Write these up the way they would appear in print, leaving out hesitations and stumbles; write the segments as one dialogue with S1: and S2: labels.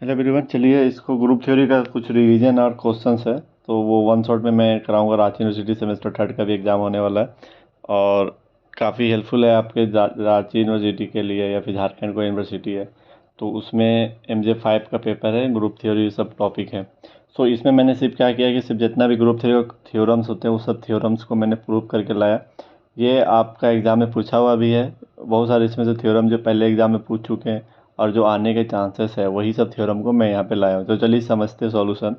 S1: Hello everyone, चलिए इसको group theory का कुछ रिवीजन और क्वेश्चंस है तो वो वन शॉट में मैं कराऊंगा। रांची यूनिवर्सिटी सेमेस्टर थर्ड का भी एग्ज़ाम होने वाला है और काफ़ी हेल्पफुल है आपके रांची यूनिवर्सिटी के लिए या फिर झारखंड कोई यूनिवर्सिटी है तो उसमें MJ5 का पेपर है, ग्रुप थ्योरी सब टॉपिक है। सो इसमें मैंने सिर्फ क्या किया कि सिर्फ जितना भी ग्रुप थ्योरी थ्योरम्स होते हैं वो सब थ्योरम्स को मैंने प्रूव करके लाया। ये आपका एग्ज़ाम में पूछा हुआ भी है। बहुत सारे इसमें से थ्योरम जो पहले एग्ज़ाम में पूछ चुके हैं और जो आने के चांसेस है वही सब थ्योरम को मैं यहाँ पे लाया हूँ। तो चलिए समझते हैं सॉल्यूशन।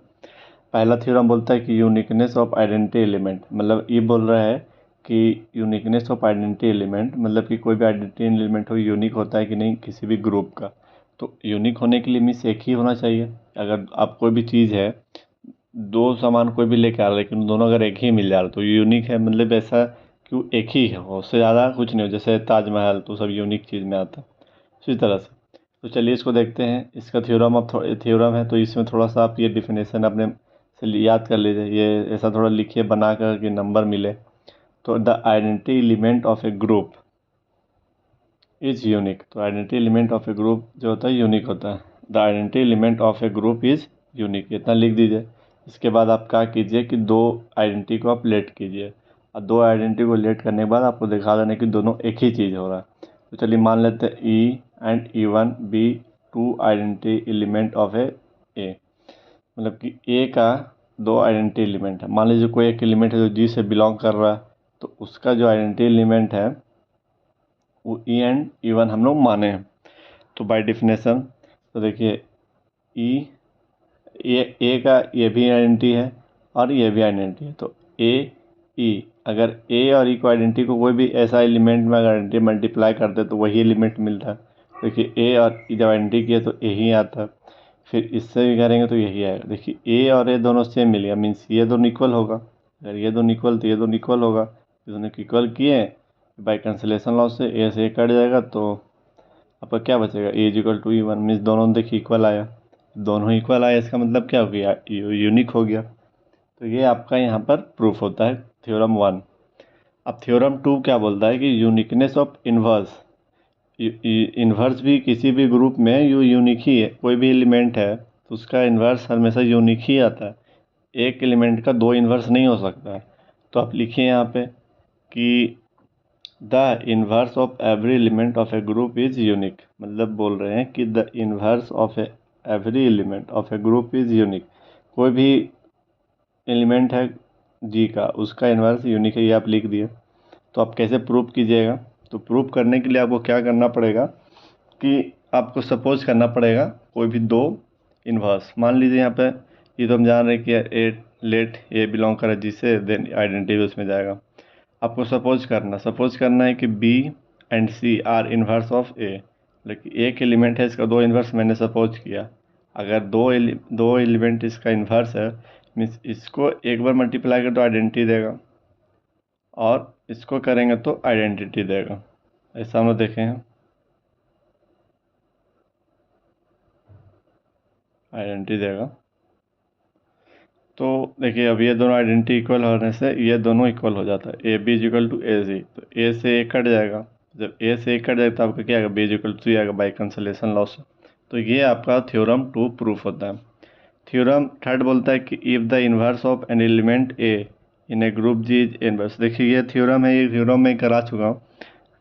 S1: पहला थ्योरम बोलता है कि यूनिकनेस ऑफ आइडेंटिटी एलिमेंट, मतलब ये बोल रहा है कि यूनिकनेस ऑफ आइडेंटिटी एलिमेंट मतलब कि कोई भी आइडेंटिटी एलिमेंट हो यूनिक होता है कि नहीं किसी भी ग्रुप का। तो यूनिक होने के लिए मीन्स एक ही होना चाहिए। अगर आप कोई भी चीज़ है, दो सामान कोई भी लेके आ रहा है लेकिन दोनों अगर एक ही मिल जा रहा है तो यूनिक है, मतलब ऐसा क्यों एक ही है, उससे ज़्यादा कुछ नहीं हो। जैसे ताजमहल तो सब यूनिक चीज़ में आता है, इसी तरह से। तो चलिए इसको देखते हैं। इसका थ्योरम अब थ्योरम है तो इसमें थोड़ा सा आप ये डिफिनेशन अपने से याद कर लीजिए। ये ऐसा थोड़ा लिखिए बना कर कि नंबर मिले। तो the identity element of a group is unique. तो identity element of a group जो होता है यूनिक होता है। The identity element of a group is unique, इतना लिख दीजिए। इसके बाद आप क्या कीजिए कि दो आइडेंटिटी को आप लेट कीजिए और दो आइडेंटिटी को लेट करने के बाद आपको दिखा देना कि दोनों एक ही चीज़ हो रहा है। तो चलिए मान लेते हैं E and E1 be two identity element of A, मतलब कि ए का दो आइडेंटिटी एलिमेंट है। मान लीजिए कोई एक एलिमेंट है जो जी से बिलोंग कर रहा है तो उसका जो आइडेंटिटी एलिमेंट है वो ई एंड E1 हम लोग माने हैं। तो बाय डेफिनेशन तो देखिए ई ए का ये भी आइडेंटिटी है और ये भी आइडेंटिटी है। तो ए ई, अगर ए और ई को आइडेंटिटी को कोई भी ऐसा एलिमेंट में अगर आइडेंटिटी मल्टीप्लाई करते तो वही एलिमेंट मिलता है। देखिए ए और ई जब आइडेंटिटी किया तो यही आता है, फिर इससे भी करेंगे तो यही आएगा। देखिए ए और ए दोनों सेम मिल गया, मीन्स ये दोनों इक्वल होगा। अगर ये दोनों इक्वल तो ये दोनों इक्वल होगा। ये दोनों इक्वल किए बाई कैंसिलेशन लॉ से ए कट जाएगा तो आपका क्या बचेगा, A is equal to E1। Means दोनों देखिए इक्वल आया, दोनों इक्वल आया इसका मतलब क्या हो गया, यूनिक हो गया। तो ये आपका यहाँ पर प्रूफ होता है थ्योरम 1। अब थ्योरम 2 क्या बोलता है कि यूनिकनेस ऑफ इन्वर्स। इन्वर्स भी किसी भी ग्रुप में यूनिक ही है। कोई भी एलिमेंट है तो उसका इन्वर्स हमेशा यूनिक ही आता है। एक एलिमेंट का दो इन्वर्स नहीं हो सकता है। तो आप लिखिए यहाँ पे कि the inverse of every element of a group is unique, मतलब बोल रहे हैं कि the inverse of every element of a group is unique. कोई भी एलिमेंट है जी का उसका इन्वर्स यूनिक है, ये आप लिख दिए। तो आप कैसे प्रूव कीजिएगा, तो प्रूव करने के लिए आपको क्या करना पड़ेगा कि आपको सपोज करना पड़ेगा कोई भी दो इन्वर्स। मान लीजिए यहाँ पे ये तो हम जान रहे हैं कि ए लेट ए बिलोंग करे जिससे देन आइडेंटिटी उसमें जाएगा। आपको सपोज करना है कि B and C are inverse of A, लेकिन एक एलिमेंट है इसका दो इन्वर्स मैंने सपोज किया। अगर दो एलिमेंट इसका इन्वर्स है मीन्स इसको एक बार मल्टीप्लाई कर तो आइडेंटिटी देगा और इसको करेंगे तो आइडेंटिटी देगा। ऐसा हम लोग देखे हैं, आइडेंटिटी देगा। तो देखिए अब ये दोनों आइडेंटिटी इक्वल होने से ये दोनों इक्वल हो जाता है, A B is equal to A C. तो ए से ए कट जाएगा, जब ए से ए कट जाएगा तो आपका क्या आएगा, बी इज इक्वल टू सी आएगा बाई कैंसलेशन लॉस। तो ये आपका थ्योरम 2 प्रूफ होता है। थ्योरम थर्ड बोलता है कि if the inverse of an element A in a group G is inverse. देखिए ये थ्योरम है, ये थ्योरम में करा चुका हूँ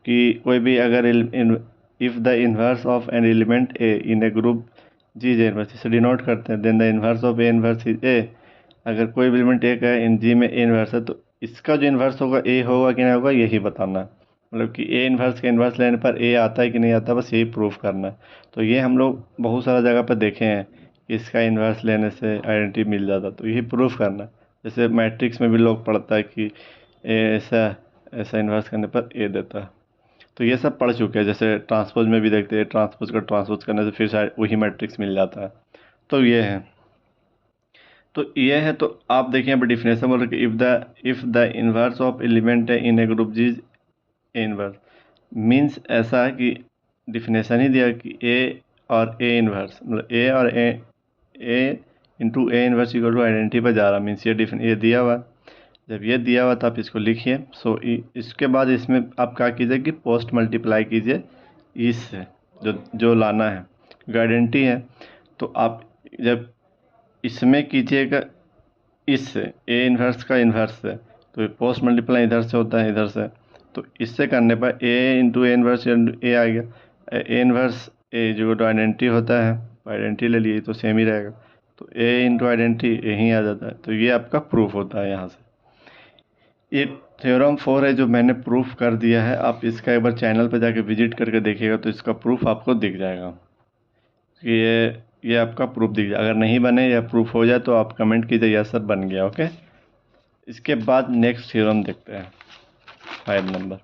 S1: कि कोई भी अगर if the inverse of an element A in a group G is inverse, इसे डिनोट करते हैं, then the inverse of A inverse is A. अगर कोई भी एलिमेंट ए का है इन जी में ए इन्वर्स है तो इसका जो इन्वर्स होगा ए होगा कि नहीं होगा यही बताना है। मतलब कि ए इन्वर्स का इन्वर्स लेने पर ए आता है कि नहीं आता, बस यही प्रूफ करना है। तो ये हम लोग बहुत सारा जगह पर देखे हैं कि इसका इन्वर्स लेने से आइडेंटिटी मिल जाता, तो यही प्रूफ करना है। जैसे मैट्रिक्स में भी लोग पढ़ता है कि ए ऐसा ऐसा इन्वर्स करने पर ए देता है। तो ये सब पढ़ चुके हैं। जैसे ट्रांसपोज में भी देखते हैं, ट्रांसपोज का ट्रांसपोज करने से फिर शायद वही मैट्रिक्स मिल जाता है। तो ये है, तो ये है। तो आप देखिए यहाँ पर डिफिनेशन बोल रहे if the inverse of element है इन a group ji inverse, means ऐसा है कि डिफिनेशन ही दिया कि ए और ए इन्वर्स, मतलब ए और A into A inverse equal to identity पर जा रहा, मीन्स ये दिया हुआ। जब ये दिया हुआ तो आप इसको लिखिए। सो इसके बाद इसमें आप क्या कीजिए कि पोस्ट मल्टीप्लाई कीजिए इससे जो जो लाना है, आइडेंटिटी है। तो आप जब इसमें कीजिएगा, इससे ए इन्वर्स का इन्वर्स से, तो पोस्ट मल्टीप्लाई इधर से होता है, इधर से, तो इससे करने पर ए इंटू ए इन्वर्स ए आ गया। ए इन्वर्स ए जो तो आइडेंटिटी होता है, आइडेंटिटी ले लिए तो सेम ही रहेगा, तो ए इंटू आइडेंटिटी यहीं आ जाता है। तो ये आपका प्रूफ होता है यहाँ से। ये थ्योरम 4 है जो मैंने प्रूफ कर दिया है। आप इसका एक बार चैनल पर जाके विजिट करके देखिएगा तो इसका प्रूफ आपको दिख जाएगा कि ये आपका प्रूफ दिख जाए। अगर नहीं बने या प्रूफ हो जाए तो आप कमेंट कीजिए यस सर बन गया। ओके, इसके बाद नेक्स्ट थ्योरम देखते हैं, 5 नंबर।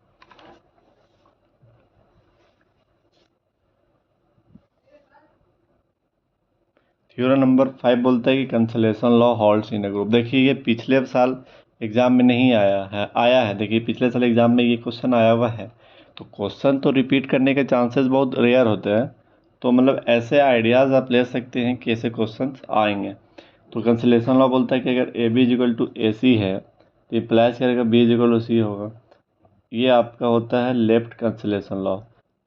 S1: थ्योरम नंबर 5 बोलता है कि consolation law holds in a group. देखिए ये पिछले साल एग्जाम में नहीं आया है। देखिए पिछले साल एग्जाम में ये क्वेश्चन आया हुआ है। तो क्वेश्चन तो रिपीट करने के चांसेस बहुत रेयर होते हैं, तो मतलब ऐसे आइडियाज़ आप ले सकते हैं कि ऐसे क्वेश्चन आएंगे। तो कंसलेशन लॉ बोलता है कि अगर A B is equal to A सी है तो इम्प्लाइज करेगा बी इजिकल टू सी होगा। ये आपका होता है left consolation law.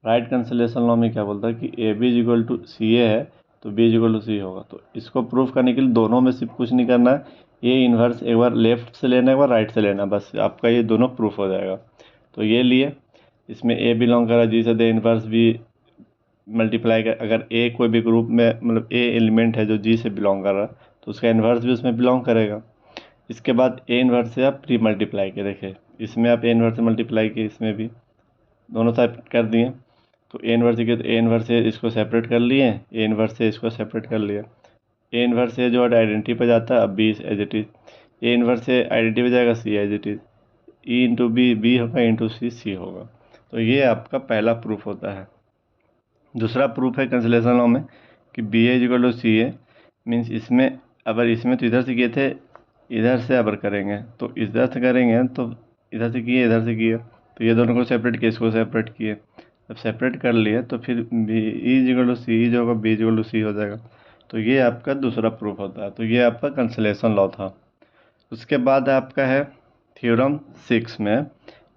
S1: Right consolation law में क्या बोलता है कि A B is equal to C ए है तो बी इजिकल टू सी होगा। तो इसको प्रूफ करने के लिए दोनों में सिर्फ कुछ नहीं करना है, ये इन्वर्स एक बार लेफ्ट से लेना है, एक बार राइट से लेना, बस आपका ये दोनों प्रूफ हो जाएगा। तो ये लिए, इसमें ए बिलोंग कर रहा है जी से दे इन्वर्स बी मल्टीप्लाई कर, अगर ए कोई भी ग्रुप में मतलब ए एलिमेंट है जो जी से बिलोंग कर रहा है तो उसका इन्वर्स भी उसमें बिलोंग करेगा। इसके बाद ए इन्वर्स से आप प्री मल्टीप्लाई के देखें, इसमें आप ए इन्वर्स से मल्टीप्लाई किए, इसमें भी दोनों साइड कर दिए। तो ए इन्वर्स के तो ए इन्वर्स से इसको सेपरेट कर लिए, ए इन्वर्स से इसको सेपरेट कर लिया। ए इन्वर्स से जो है आइडेंटिटी पे जाता है, अब B as it is, A inverse से आइडेंटिटी पे जाएगा C as it is, E into B B होगा, इंटू सी सी होगा। तो ये आपका पहला प्रूफ होता है। दूसरा प्रूफ है कैंसिलेशन लॉ में कि B A equal to C A, means इसमें अगर इसमें तो इधर से किए थे, इधर से अगर करेंगे तो इधर से करेंगे, तो इधर से किए इधर से किए, तो ये दोनों को सेपरेट किए, इसको सेपरेट किए। जब सेपरेट कर लिए तो फिर बी ई इक्वल टू सी जो होगा बी इक्वल टू सी हो जाएगा। तो ये आपका दूसरा प्रूफ होता है। तो ये आपका कैंसिलेशन लॉ था। उसके बाद आपका है थ्योरम 6 में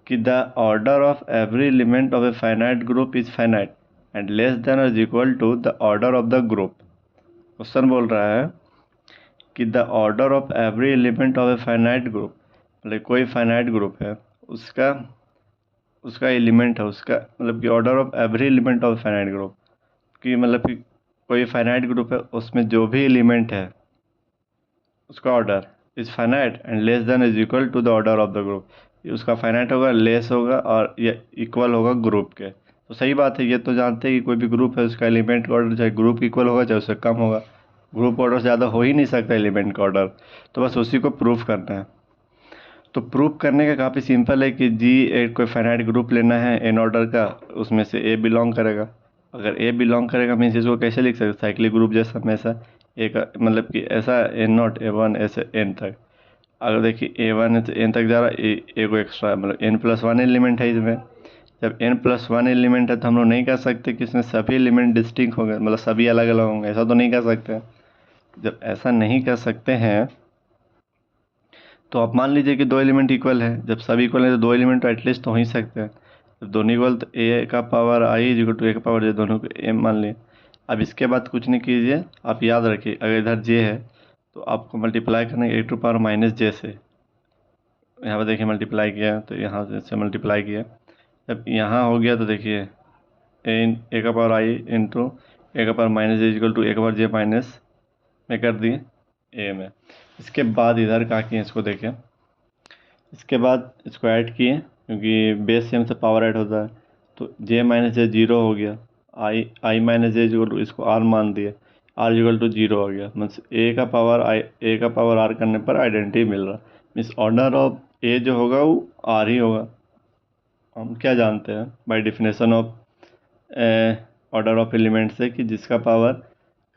S1: कि the order of every element of a finite group is finite and less than और equal to the order of the group. Question बोल रहा है कि the order of every element of a finite group, मतलब कोई finite group है उसका उसका एलिमेंट है, उसका मतलब कि order of every element of finite group, कि मतलब कि कोई फाइनाइट ग्रुप है उसमें जो भी एलिमेंट है उसका order is finite and less than is equal to the order of the group. उसका फाइनाइट होगा, लेस होगा और ये इक्वल होगा ग्रुप के। तो सही बात है, ये तो जानते हैं कि कोई भी ग्रुप है उसका एलिमेंट का ऑर्डर चाहे ग्रुप इक्वल होगा चाहे उससे कम होगा। ग्रुप ऑर्डर ज़्यादा हो ही नहीं सकता एलिमेंट का ऑर्डर, तो बस उसी को प्रूफ करना है। तो प्रूफ करने का काफ़ी सिंपल है कि जी एक कोई फाइनाइट ग्रुप लेना है एन ऑर्डर का, उसमें से ए बिलोंग करेगा। अगर ए बिलोंग करेगा मीन्स इसको कैसे लिख सकते, साइक्लिक ग्रुप जैसा हमेशा एक मतलब कि ऐसा एन नॉट ए वन ऐसे एन तक। अगर देखिए ए वन है तो एन तक जा रहा है, ए को एक्स्ट्रा मतलब एन प्लस वन एलिमेंट है इसमें। जब एन प्लस वन एलिमेंट है तो हम लोग नहीं कह सकते कि इसमें सभी एलिमेंट डिस्टिंक्ट होंगे, मतलब सभी अलग अलग होंगे, ऐसा तो नहीं कह सकते। जब ऐसा नहीं कर सकते हैं तो आप मान लीजिए कि दो एलिमेंट इक्वल है। जब सब इक्वल है तो दो एलिमेंट तो एटलीस्ट तो हो ही सकते हैं। जब दोनों इक्वल तो ए का power I equal to A का पावर जे, दोनों को एम मान लिए। अब इसके बाद कुछ नहीं कीजिए, आप याद रखिए अगर इधर जे है तो आपको मल्टीप्लाई करना है ए टू पावर माइनस जे से। यहाँ पर देखिए मल्टीप्लाई किया तो यहाँ से मल्टीप्लाई किया। जब यहाँ हो गया तो देखिए ए का पावर आई इंटू ए का power minus J equal to A का पावर जे माइनस में कर दिए ए में। इसके बाद इधर क्या किए इसको देखें, इसके बाद इसको ऐड किए क्योंकि बेस सेम से पावर ऐड होता है। तो जे माइनस जे जीरो हो गया, आई माइनस जे इक्वल टू इसको आर मान दिए, आर इक्वल टू जीरो हो गया। मीन्स ए का पावर आर करने पर आइडेंटिटी मिल रहा। मीन्स ऑर्डर ऑफ ए जो होगा वो आर ही होगा। हम क्या जानते हैं by definition of order of element से कि जिसका पावर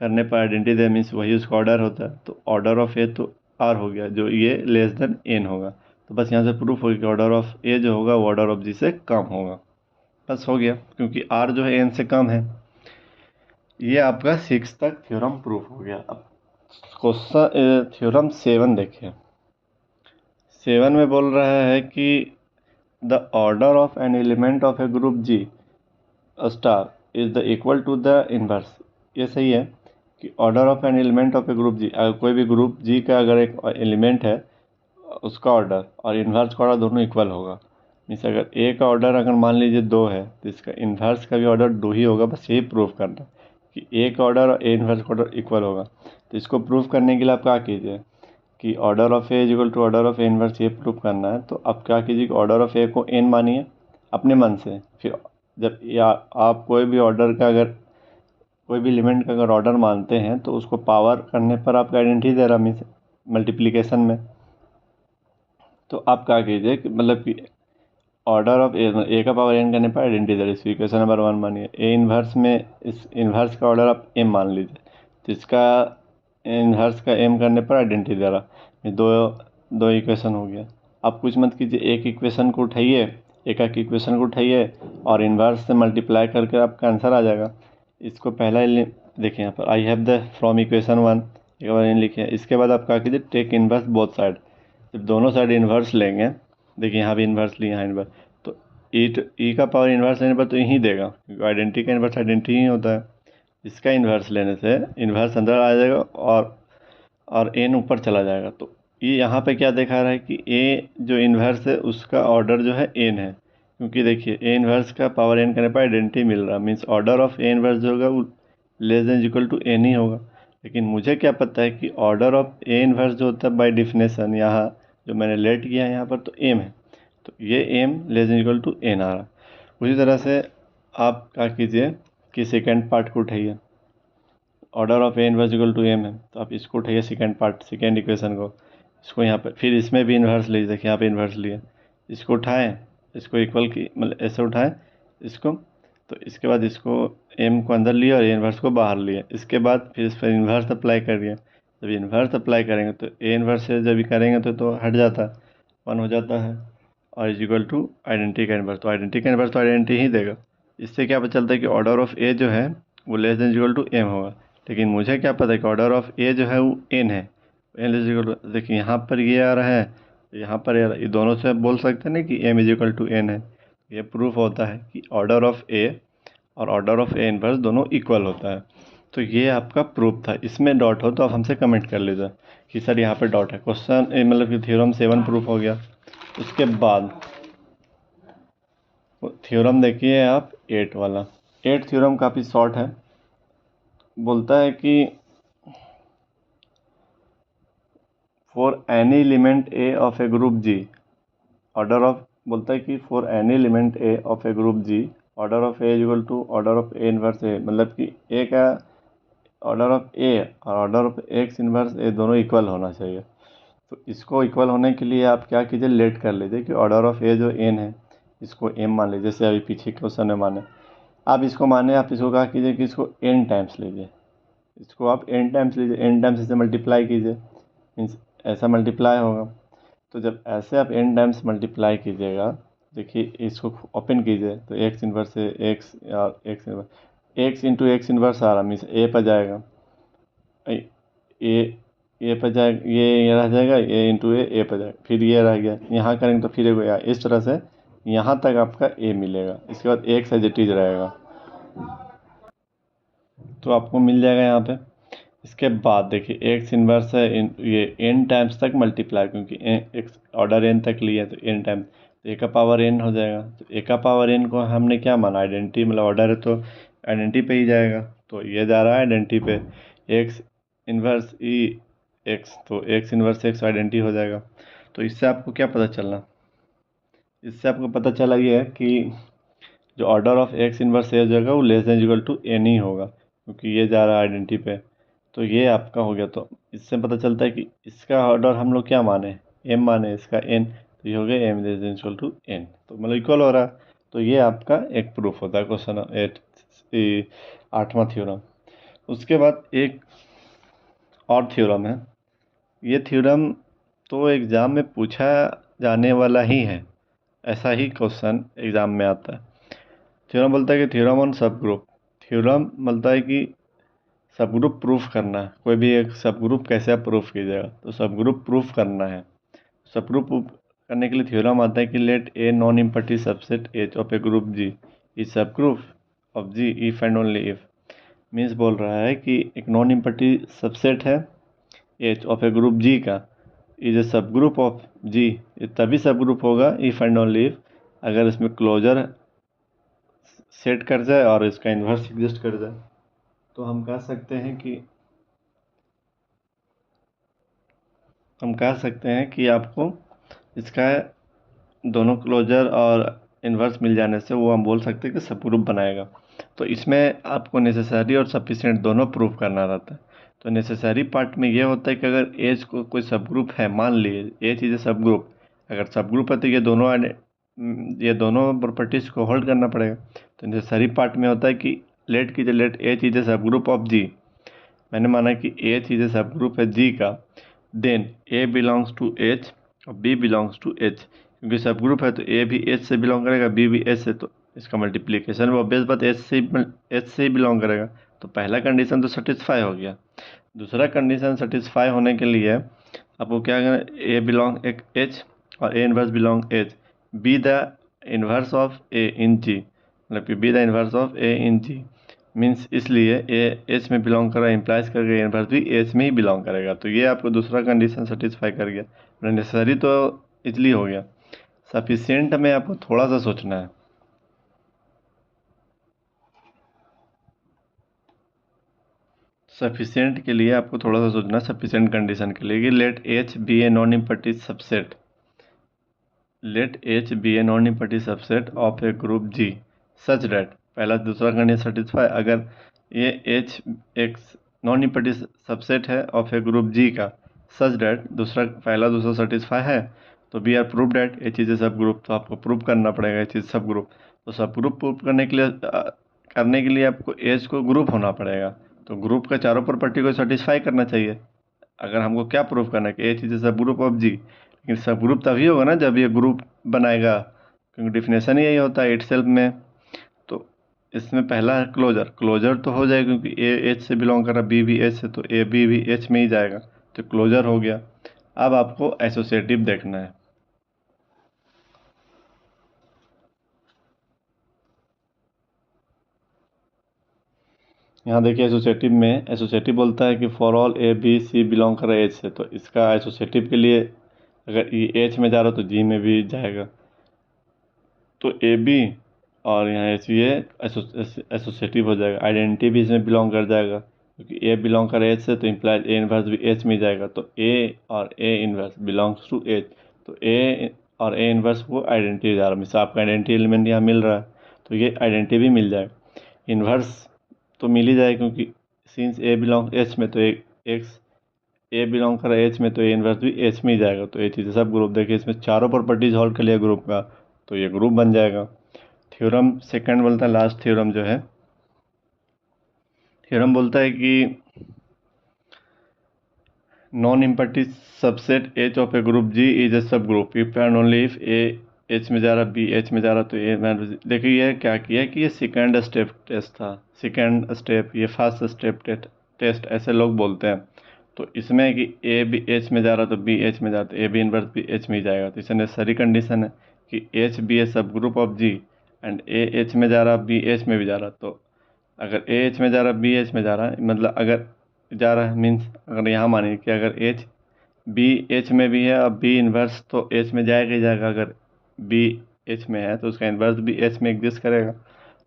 S1: करने पर आइडेंटिटी दे मीन्स वही उसका ऑर्डर होता है। तो ऑर्डर ऑफ ए तो आर हो गया, जो ये लेस देन एन होगा। तो बस यहाँ से प्रूफ हो गया कि ऑर्डर ऑफ ए जो होगा वो ऑर्डर ऑफ जी से कम होगा। बस हो गया क्योंकि आर जो है एन से कम है। ये आपका 6 तक थ्योरम प्रूफ हो गया। अब क्वेश्चन थ्योरम 7 देखिए। 7 में बोल रहा है कि the order of an element of a group G star is the equal to the inverse. ये सही है कि order of an element of a group G, अगर कोई भी ग्रुप जी का अगर एक एलिमेंट है उसका ऑर्डर और इन्वर्स का ऑर्डर दोनों इक्वल होगा। मीन्स अगर ए का ऑर्डर अगर मान लीजिए 2 है तो इसका इन्वर्स का भी ऑर्डर 2 ही होगा। बस यही प्रूव करना है कि ए का ऑर्डर और ए इन्वर्स का ऑर्डर इक्वल होगा। तो इसको प्रूव करने के लिए आप क्या कीजिए कि order of A is equal to order of A inverse, ये प्रूव करना है। तो आप क्या कीजिए कि ऑर्डर ऑफ ए को एन मानिए अपने मन से। फिर जब आप कोई भी ऑर्डर का अगर कोई भी एलिमेंट का अगर ऑर्डर मानते हैं तो उसको पावर करने पर आपका आइडेंटिटी दे रहा मीन्स मल्टीप्लिकेशन में। तो आप क्या कीजिए कि मतलब कि ऑर्डर ऑफ ए का पावर एन करने पर आइडेंटिटी दे रही है। इक्वेशन नंबर 1 मानिए ए इन्वर्स में इस इन्वर्स का ऑर्डर आप एम मान लीजिए, तो इसका इन्वर्स का एम करने पर आइडेंटिटी दे रहा। ये दो इक्वेशन हो गया। आप कुछ मत कीजिए, एक इक्वेशन को उठाइए, एक इक्वेशन को उठाइए और इन्वर्स से मल्टीप्लाई करके आपका आंसर आ जाएगा। इसको पहला देखिए यहाँ पर I have the from equation 1 एक बार इन लिखे। इसके बाद आप क्या कीजिए टेक इन्वर्स बोथ साइड। जब दोनों साइड इन्वर्स लेंगे, देखिए यहाँ भी इन्वर्स लिया, यहाँ इन्वर्स, तो ई का पावर इन्वर्स लेने पर तो यही देगा क्योंकि आइडेंटिटी का इन्वर्स आइडेंटिटी ही होता है। इसका इन्वर्स लेने से इन्वर्स अंदर आ जाएगा और एन ऊपर चला जाएगा। तो ये यहाँ पे क्या दिखा रहा है कि ए जो इन्वर्स है उसका ऑर्डर जो है एन है, क्योंकि देखिए ए इन्वर्स का पावर एन करने पर आइडेंटिटी मिल रहा है। Means order of A inverse जो होगा वो less than equal to N ही होगा। लेकिन मुझे क्या पता है कि ऑर्डर ऑफ ए इन्वर्स जो होता है बाय डिफिनेशन यहाँ जो मैंने लेट किया है यहाँ पर तो एम है, तो ये M less than equal to N आ रहा। उसी तरह से आप क्या कीजिए कि सेकेंड पार्ट को उठाइए, order of A inverse equal to M है, तो आप इसको उठाइए सेकेंड पार्ट, सेकेंड इक्वेशन को, इसको यहाँ पर फिर इसमें भी इन्वर्स लीजिए। देखिए यहाँ पे इन्वर्स लिए, इसको उठाएं, इसको इक्वल की मतलब ऐसे उठाएं इसको, तो इसके बाद इसको एम को अंदर लिया और इन्वर्स को बाहर लिया। इसके बाद फिर इस पर इन्वर्स अप्लाई करिए। जब इन्वर्स अप्लाई करेंगे तो ए इन्वर्स से जब भी करेंगे तो हट जाता है, 1 हो जाता है और इज इक्वल टू आइडेंटिटी का इन्वर्स। तो आइडेंटिटी का इन्वर्स तो आइडेंटिटी ही देगा। इससे क्या पता चलता है कि ऑर्डर ऑफ ए जो है वो less than equal to M होगा। लेकिन मुझे क्या पता है कि ऑर्डर ऑफ ए जो है वो एन है, एन लेस इक्वल टू, देखिए यहाँ पर ये आ रहा है, यहाँ पर ये दोनों से आप बोल सकते हैं ना कि M is equal to N है। ये प्रूफ होता है कि ऑर्डर ऑफ ए और ऑर्डर ऑफ ए इनवर्स दोनों इक्वल होता है। तो ये आपका प्रूफ था। इसमें डॉट हो तो आप हमसे कमेंट कर लीजिए कि सर यहाँ पे डॉट है। क्वेश्चन मतलब कि थ्योरम 7 प्रूफ हो गया। उसके बाद थ्योरम देखिए आप 8 वाला। 8 थ्योरम काफ़ी शॉर्ट है। बोलता है कि for any element A of a group G, order of, बोलता है कि for any element A of a group G order of A equal to order of A inverse A, मतलब कि ए का ऑर्डर ऑफ ए और order of X inverse A दोनों equal होना चाहिए। तो इसको इक्वल होने के लिए आप क्या कीजिए लेट कर लीजिए कि ऑर्डर ऑफ ए जो एन है इसको एम मान लीजिए, जैसे अभी पीछे क्वेश्चन में माने आप इसको माने। आप इसको क्या कीजिए कि इसको एन टाइम्स लीजिए, इसको आप एन टाइम्स लीजिए, एन टाइम्स इसे मल्टीप्लाई कीजिए, मीन्स ऐसा मल्टीप्लाई होगा। तो जब ऐसे आप एन टाइम्स मल्टीप्लाई कीजिएगा, देखिए इसको ओपन कीजिए तो एक्स इन्वर्स से एक्स और X inverse, X into X inverse आ रहा मीन्स ए पर जाएगा, ए पर जाएगा, ये रह जाएगा, ए इंटू ए पर जाएगा, फिर ये रह गया, यहाँ करेंगे तो फिर एक, इस तरह से यहाँ तक आपका ए मिलेगा। इसके बाद एक्स एज इट इज रहेगा, तो आपको मिल जाएगा यहाँ पे। इसके बाद देखिए एक्स इन्वर्स है ये एन टाइम्स तक मल्टीप्लाई, क्योंकि एक्स ऑर्डर एन तक लिया तो एन टाइम्स, तो ए का पावर एन हो जाएगा। तो ए का पावर एन को हमने क्या माना आइडेंटिटी, मतलब ऑर्डर है तो आइडेंटिटी पे ही जाएगा, तो ये जा रहा है आइडेंटिटी पे। एक्स इन्वर्स ई एक्स, तो एक्स इन्वर्स एक्स आइडेंटिटी हो जाएगा। तो इससे आपको क्या पता चलना, इससे आपको पता चला ये है कि जो order of X inverse A हो जाएगा वो less than equal to N ही होगा, क्योंकि ये जा रहा है आइडेंटिटी पे। तो ये आपका हो गया। तो इससे पता चलता है कि इसका ऑर्डर हम लोग क्या माने, एम माने, इसका एन, तो ये हो गया M less than equal to N, तो मतलब इक्वल हो रहा है। तो ये आपका एक प्रूफ होता है क्वेश्चन 8वां थ्योरम। उसके बाद एक और थ्योरम है। ये थ्योरम तो एग्ज़ाम में पूछा जाने वाला ही है, ऐसा ही क्वेश्चन एग्ज़ाम में आता है। थ्योरम बोलता है कि थ्योरम ऑन सब ग्रुप, थ्योरम बोलता है कि सब ग्रुप प्रूफ करना है। कोई भी एक सब ग्रुप कैसे आप प्रूफ कीजिएगा, तो सब ग्रुप प्रूफ करना है। सब ग्रुप करने के लिए थ्योरम आता है कि let a non empty subset H of a group G is subgroup of G if and only if, means बोल रहा है कि एक नॉन इम्पटी सबसेट है H of a group G का is a subgroup of जी, तभी सब group होगा इफ एंड ओनली इफ अगर इसमें क्लोजर सेट कर जाए और इसका इन्वर्स एग्जिस्ट कर जाए। तो हम कह सकते हैं कि आपको इसका दोनों क्लोजर और इन्वर्स मिल जाने से वो हम बोल सकते हैं कि सब ग्रुप बनाएगा। तो इसमें आपको नेसेसरी और सफिशिएंट दोनों प्रूफ करना रहता है। तो नेसेसरी पार्ट में ये होता है कि अगर एज को कोई सब ग्रुप है, मान लिए एज इज ए सब ग्रुप, अगर सब ग्रुप है तो ये दोनों प्रॉपर्टीज को होल्ड करना पड़ेगा। तो नेसेसरी पार्ट में होता है कि let H is a subgroup of जी, मैंने माना कि एच इज ए सब ग्रुप है जी का, then A belongs to H और बी बिलोंग्स टू एच, क्योंकि सब ग्रुप है तो ए भी एच से बिलोंग करेगा, बी भी एच से, तो इसका मल्टीप्लीकेशन वो ऑब्वियस बात एच से ही बिलोंग करेगा। तो पहला कंडीशन तो सेटिस्फाई हो गया। दूसरा कंडीशन सेटिस्फाई होने के लिए आपको क्या करना, ए बिलोंग एक एच और A inverse belong H, B the inverse of A in G, मतलब कि B the inverse of A in G, means इसलिए ए एच में बिलोंग कर रहा है, इम्प्लाइज करके इनवर्स भी एच में ही बिलोंग करेगा। तो ये आपको दूसरा कंडीशन सेटिस्फाई कर गया। नेसेसरी तो इजली हो गया, सफिशिएंट में आपको थोड़ा सा सोचना है। सफिशिएंट के लिए आपको थोड़ा सा सोचना है, सफिशिएंट कंडीशन के लिए कि let H be a non empty subset, let H be a non empty subset of a group G such that, पहला दूसरा कंडीशन सेटिस्फाई, अगर ये एच एक नॉन इम्पटी सबसेट है ऑफ ए ग्रुप जी का सच डेट, दूसरा पहला दूसरा सेटिस्फाई है, तो we are prove that H is a subgroup. तो आपको प्रूव करना पड़ेगा एच इज सब ग्रुप। तो सब ग्रुप प्रूव करने के लिए आपको एच को ग्रुप होना पड़ेगा। तो ग्रुप का चारों प्रॉपर्टी को सेटिस्फाई करना चाहिए। अगर हमको क्या प्रूफ करना है कि H is subgroup of जी, लेकिन सब ग्रुप तभी होगा ना जब ये ग्रुप बनाएगा, क्योंकि डिफिनेशन ही यही होता है इटसेल्फ में। तो इसमें पहला है क्लोजर, क्लोजर तो हो जाएगा क्योंकि ए एच से बिलोंग कर रहा है, बी भी एच से, तो ए बी भी एच में ही जाएगा, तो क्लोजर हो गया। अब आपको एसोसिएटिव देखना है। यहाँ देखिए एसोसिएटिव बोलता है कि for all A B C belong कर रहा है एच से, तो इसका एसोसिएटिव के लिए अगर ये एच में जा रहा तो जी में भी जाएगा, तो ए बी और यहाँ एच ये एसोसिएटिव हो जाएगा। आइडेंटिटी भी इसमें बिलोंग कर जाएगा, क्योंकि ए बिलोंग कर एच से, तो इम्प्लाइज ए इनवर्स भी एच में जाएगा, तो ए और A inverse belongs to H, तो ए और ए इनवर्स वो आइडेंटिटी जा रहा है, मिस आपका आइडेंटिटी एलिमेंट यहाँ मिल रहा है, तो ये आइडेंटिटी भी मिल जाएगा। इनवर्स तो मिल ही जाएगा क्योंकि सिंस ए बिलोंग एच में, तो एक एक्स ए बिलोंग कर एच में, तो ए इनवर्स भी एच में ही जाएगा। तो एच इज सब ग्रुप, देखिए इसमें चारों प्रॉपर्टीज होल्ड कर लिया ग्रुप का, तो ये ग्रुप बन जाएगा। थ्योरम सेकंड बोलता है, लास्ट थ्योरम जो है, थ्योरम बोलता है कि non empty subset H of a group G is a subgroup if and only if A H में जा रहा, बी एच में जा रहा, तो ए। देखिए ये क्या किया कि ये सेकंड स्टेप टेस्ट था, सेकंड स्टेप, ये फर्स्ट स्टेप टेस्ट ऐसे लोग बोलते हैं। तो इसमें कि ए बी एच में जा रहा तो बी एच में जा रहा, तो ए बी इनवर्स भी एच में ही जाएगा। तो इसमें नेसेसरी कंडीशन है कि H be a subgroup of G and A H में जा रहा, बी एच में भी जा रहा। तो अगर ए एच में जा रहा, बी एच में जा रहा है, मतलब अगर जा रहा है मीन्स, अगर यहाँ मानिए कि अगर एच बी एच में भी है और बी इन्वर्स तो एच में जाएगा ही जाएगा, अगर बी एच में है तो उसका इन्वर्स भी एच में एग्जिस्ट करेगा।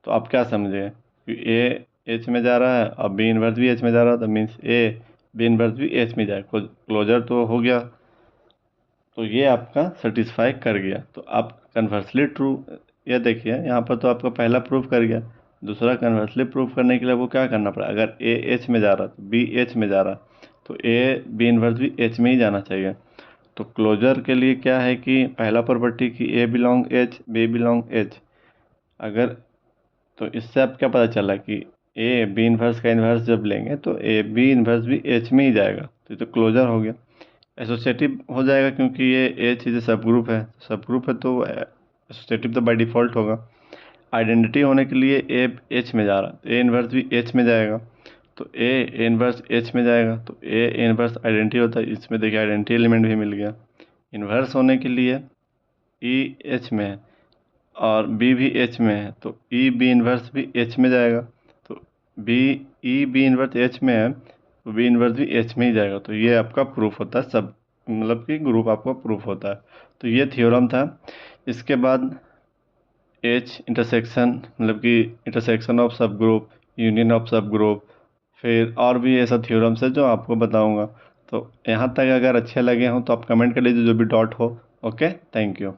S1: तो आप क्या समझे कि ए एच में जा रहा है और बी इन्वर्स भी एच में जा रहा है, तो मीन्स ए बी इन्वर्स भी एच में जाएगा, क्लोजर तो हो गया। तो ये आपका सेटिस्फाई कर गया। तो आप कन्वर्सली ट्रू, ये देखिए यहाँ पर तो आपका पहला प्रूफ कर गया। दूसरा कन्वर्सली प्रूफ करने के लिए आपको क्या करना पड़ा, अगर ए एच में जा रहा तो बी एच में जा रहा, तो ए बी इनवर्स भी एच में ही जाना चाहिए। तो क्लोजर के लिए क्या है कि पहला प्रॉपर्टी कि A belong H, B belong H, अगर, तो इससे आप क्या पता चला कि ए बी इनवर्स का इन्वर्स जब लेंगे तो ए बी इनवर्स भी एच में ही जाएगा, तो ये तो क्लोजर हो गया। एसोसिएटिव हो जाएगा क्योंकि ये एच चीज़ें सब ग्रुप है, सब ग्रुप है तो एसोसिएटिव तो बाय डिफ़ॉल्ट होगा। आइडेंटिटी होने के लिए ए एच में जा रहा है, ए इनवर्स भी एच में जाएगा, तो ए इनवर्स एच में जाएगा, तो ए इनवर्स आइडेंटिटी होता है, इसमें देखिए आइडेंटिटी एलिमेंट भी मिल गया। इन्वर्स होने के लिए ई एच में है और बी भी एच में है, तो ई बी इन्वर्स भी एच में जाएगा, तो B E B inverse H में है तो बी इनवर्स भी एच में ही जाएगा, तो ये आपका प्रूफ होता है, सब मतलब कि ग्रुप आपका प्रूफ होता है। तो ये थ्योरम था। इसके बाद एच इंटरसेक्शन मतलब कि इंटरसेक्शन ऑफ सब ग्रुप, यूनियन ऑफ सब ग्रुप, फिर और भी ऐसा थ्योरम्स है जो आपको बताऊंगा। तो यहाँ तक अगर अच्छे लगे हों तो आप कमेंट कर लीजिए जो भी डाउट हो। Okay, thank you.